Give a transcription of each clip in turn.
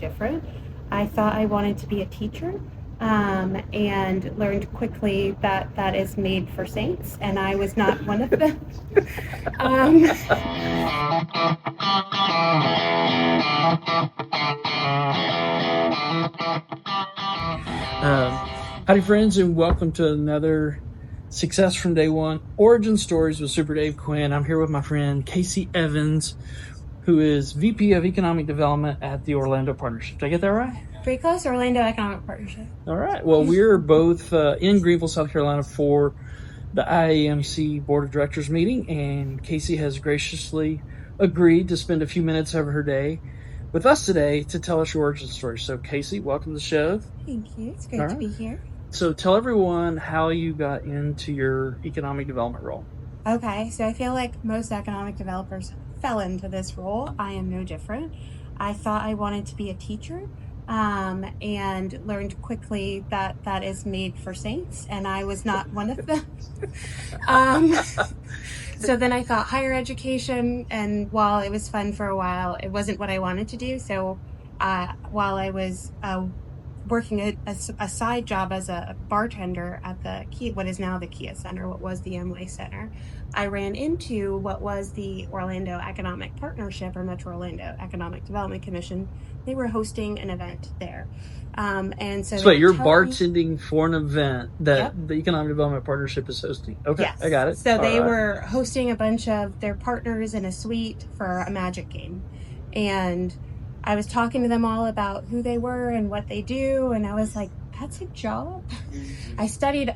different. I thought I wanted to be a teacher, and learned quickly that that is made for saints, and I was not one of them. um, Howdy, friends, and welcome to another Success from Day One Origin Stories with Super Dave Quinn. I'm here with my friend Casey Evans, who is VP of Economic Development at the Orlando Partnership. Did I get that right? Pretty close, Orlando Economic Partnership. All right. Well, we're both in Greenville, South Carolina for the IAMC Board of Directors meeting, and Casey has graciously agreed to spend a few minutes of her day with us today to tell us your origin story. So, Casey, welcome to the show. Thank you. It's great to be here. So tell everyone how you got into your economic development role. Okay, so I feel like most economic developers fell into this role. I am no different. I thought I wanted to be a teacher, and learned quickly that that is made for saints, and I was not one of them. So then I thought higher education, and while it was fun for a while, it wasn't what I wanted to do. So while I was working a side job as a bartender at the Kia, what is now the Kia Center, what was the Amway Center, I ran into what was the Orlando Economic Partnership, or Metro Orlando Economic Development Commission. They were hosting an event there. And so wait, you're bartending for an event that Yep. the Economic Development Partnership is hosting. Okay, Yes. I got it. So they were hosting a bunch of their partners in a suite for a magic game. And I was talking to them all about who they were and what they do, and I was like, that's a job? I studied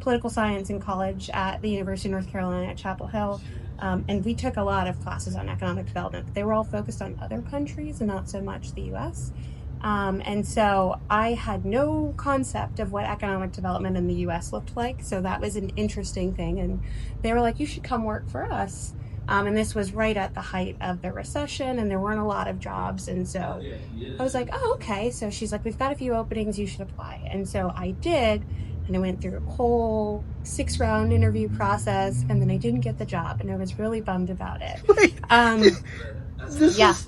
political science in college at the University of North Carolina at Chapel Hill, and we took a lot of classes on economic development, but they were all focused on other countries and not so much the U.S. And so I had no concept of what economic development in the U.S. looked like, so that was an interesting thing, and they were like, you should come work for us. And this was right at the height of the recession, and there weren't a lot of jobs. And so I was like, oh, okay. So she's like, we've got a few openings, you should apply. And so I did, and I went through a whole 6-round interview process, and then I didn't get the job, and I was really bummed about it.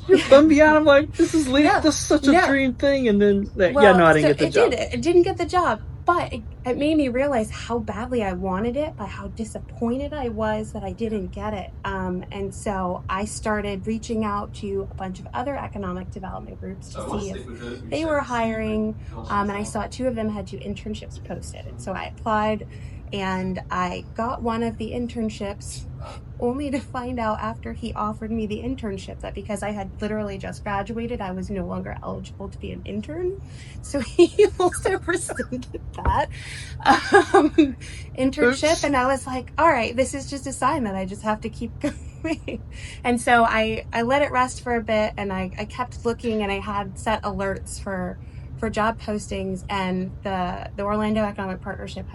You're bummed me out. I'm like, this is such a dream thing. And then, I didn't get the job. It didn't get the job. But it made me realize how badly I wanted it, but how disappointed I was that I didn't get it. And so I started reaching out to a bunch of other economic development groups to see if they were hiring. And I saw 2 of them had 2 internships posted. And so I applied, and I got one of the internships, only to find out after he offered me the internship that because I had literally just graduated, I was no longer eligible to be an intern. So he also rescinded that internship. And I was like, all right, this is just a sign that I just have to keep going. And so I let it rest for a bit, and I kept looking, and I had set alerts for job postings, and the Orlando Economic Partnership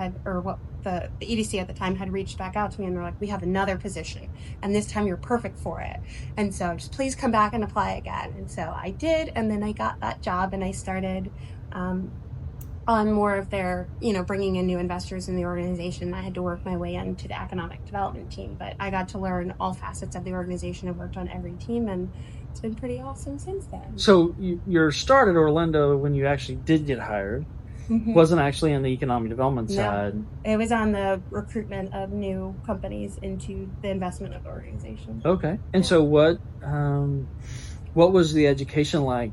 the EDC at the time had reached back out to me, and they're like, we have another position, and this time you're perfect for it, and so just please come back and apply again. And so I did, and then I got that job, and I started on more of their, bringing in new investors in the organization. I had to work my way into the economic development team, but I got to learn all facets of the organization. I've worked on every team, and it's been pretty awesome since then. So your start at Orlando, when you actually did get hired, wasn't actually on the economic development side. It was on the recruitment of new companies into the investment of the organization. Okay. And so what was the education like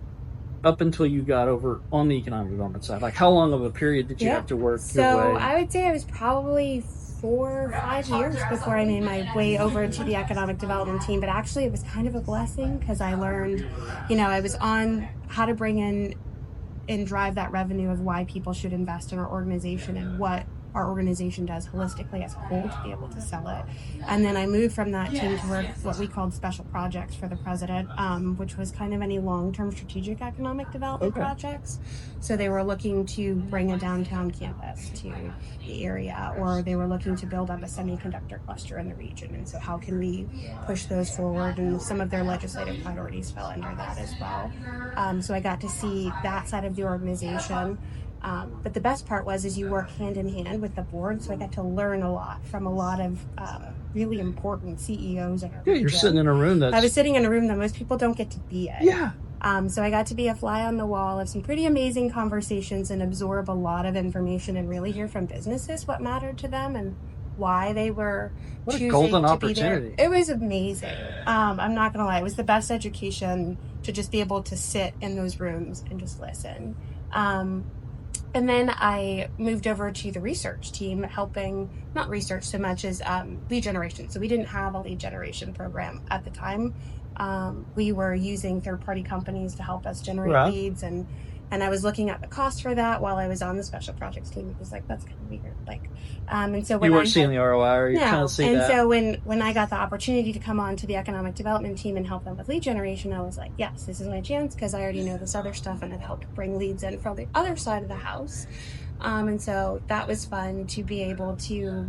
up until you got over on the economic development side? Like, how long of a period did you have to work your way? So I would say I was probably 4 or 5 years before I made my way over to the economic development team. But actually, it was kind of a blessing, because I learned, I was on how to bring in and drive that revenue of why people should invest in our organization and what our organization does holistically as a whole to be able to sell it. And then I moved from that team to work what we called special projects for the president, which was kind of any long-term strategic economic development projects. So they were looking to bring a downtown campus to the area, or they were looking to build up a semiconductor cluster in the region. And so how can we push those forward? And some of their legislative priorities fell under that as well. So I got to see that side of the organization. But the best part is you work hand in hand with the board, so I got to learn a lot from a lot of really important CEOs in our region. You're sitting in a room I was sitting in a room that most people don't get to be in. Yeah. So I got to be a fly on the wall of some pretty amazing conversations and absorb a lot of information and really hear from businesses what mattered to them and why they were What a choosing golden to be there. opportunity. It was amazing. I'm not gonna lie, it was the best education to just be able to sit in those rooms and just listen. And then I moved over to the research team, helping, not research so much as lead generation. So we didn't have a lead generation program at the time. We were using third-party companies to help us generate leads, and I was looking at the cost for that while I was on the special projects team. It was like, that's kind of weird. And so when you weren't seeing the ROI, or you kind of see that. So when I got the opportunity to come on to the economic development team and help them with lead generation, I was like, yes, this is my chance, because I already know this other stuff and it helped bring leads in from the other side of the house. And so that was fun to be able to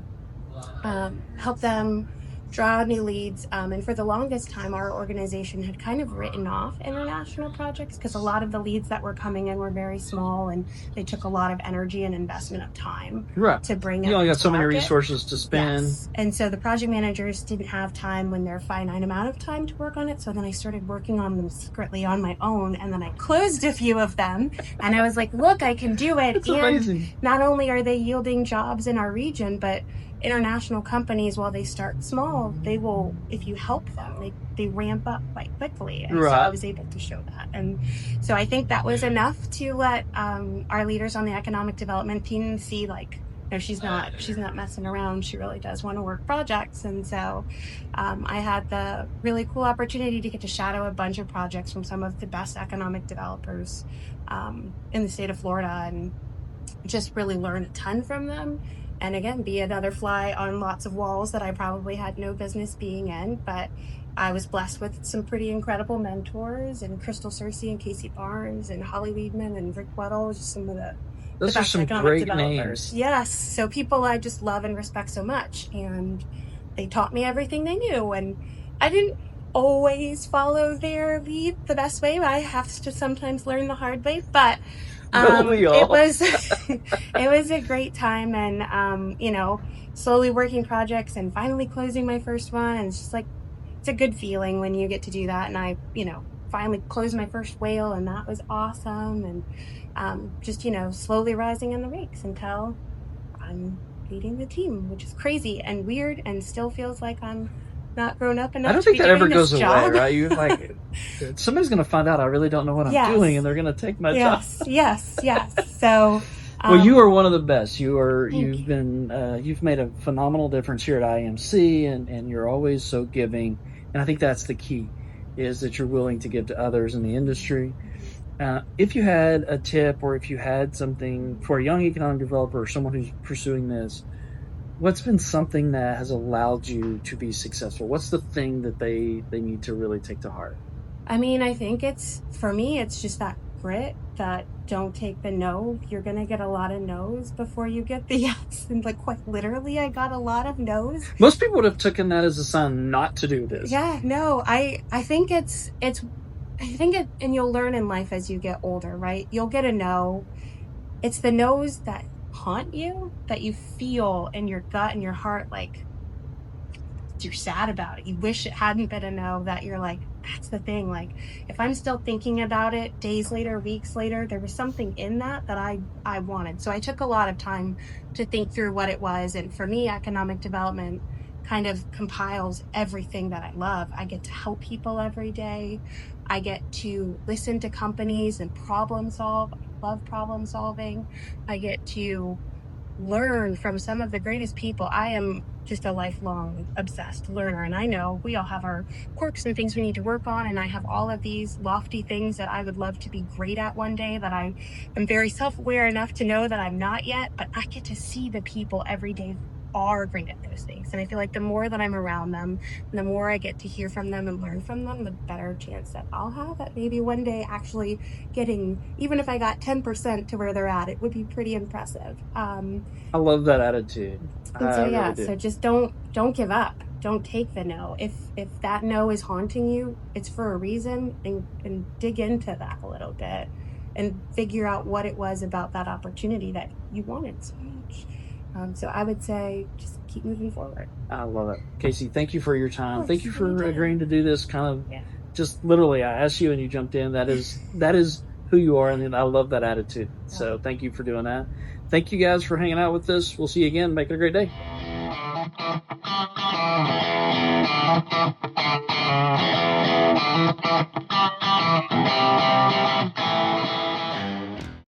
help them draw new leads. And for the longest time, our organization had kind of written off international projects because a lot of the leads that were coming in were very small and they took a lot of energy and investment of time to bring in. You only got so many resources to spend. Yes. And so the project managers didn't have time when their finite amount of time to work on it. So then I started working on them secretly on my own, and then I closed a few of them. And I was like, look, I can do it. That's amazing. Not only are they yielding jobs in our region, but international companies, while they start small, they will, if you help them, they ramp up quite quickly. And so I was able to show that. And so I think that was enough to let our leaders on the economic development team see, like, no, she's not messing around. She really does want to work projects. And so I had the really cool opportunity to get to shadow a bunch of projects from some of the best economic developers in the state of Florida, and just really learn a ton from them. And again, be another fly on lots of walls that I probably had no business being in, but I was blessed with some pretty incredible mentors, and Crystal Searcy and Casey Barnes and Holly Weedman and Rick Weddle, just some of the Those are some great names. Yes, so people I just love and respect so much, and they taught me everything they knew, and I didn't always follow their lead the best way. I have to sometimes learn the hard way, but it was a great time, and slowly working projects and finally closing my first one, and it's just like, it's a good feeling when you get to do that. And I finally closed my first whale, and that was awesome. And just slowly rising in the ranks until I'm leading the team, which is crazy and weird, and still feels like I'm not grown up enough. I don't think that ever goes away, right? You're like, somebody's going to find out I really don't know what I'm doing, and they're going to take my job. Yes. So, well, you are one of the best. You've made a phenomenal difference here at IAMC, and you're always so giving. And I think that's the key, is that you're willing to give to others in the industry. If you had a tip, or if you had something for a young economic developer or someone who's pursuing this, what's been something that has allowed you to be successful? What's the thing that they need to really take to heart? I mean, I think for me, it's just that grit, that don't take the no. You're going to get a lot of no's before you get the yes. And quite literally, I got a lot of no's. Most people would have taken that as a sign not to do this. Yeah, no, I think and you'll learn in life as you get older, right? You'll get a no. It's the no's that haunt you, that you feel in your gut and your heart, like you're sad about it. You wish it hadn't been a no, that you're like, that's the thing. Like, if I'm still thinking about it days later, weeks later, there was something in that I wanted. So I took a lot of time to think through what it was. And for me, economic development kind of compiles everything that I love. I get to help people every day. I get to listen to companies and problem solve. I love problem solving. I get to learn from some of the greatest people. I am just a lifelong obsessed learner, and I know we all have our quirks and things we need to work on, and I have all of these lofty things that I would love to be great at one day, that I am very self-aware enough to know that I'm not yet, but I get to see the people every day are great at those things. And I feel like the more that I'm around them, and the more I get to hear from them and learn from them, the better chance that I'll have at maybe one day actually getting, even if I got 10% to where they're at, it would be pretty impressive. I love that attitude. So just don't give up. Don't take the no. If that no is haunting you, it's for a reason, and dig into that a little bit and figure out what it was about that opportunity that you wanted so much. So I would say just keep moving forward. I love it. Casey, thank you for your time. Thank you for agreeing to do this kind of just literally, I asked you and you jumped in. That is who you are, and I love that attitude. So thank you for doing that. Thank you guys for hanging out with us. We'll see you again. Make it a great day.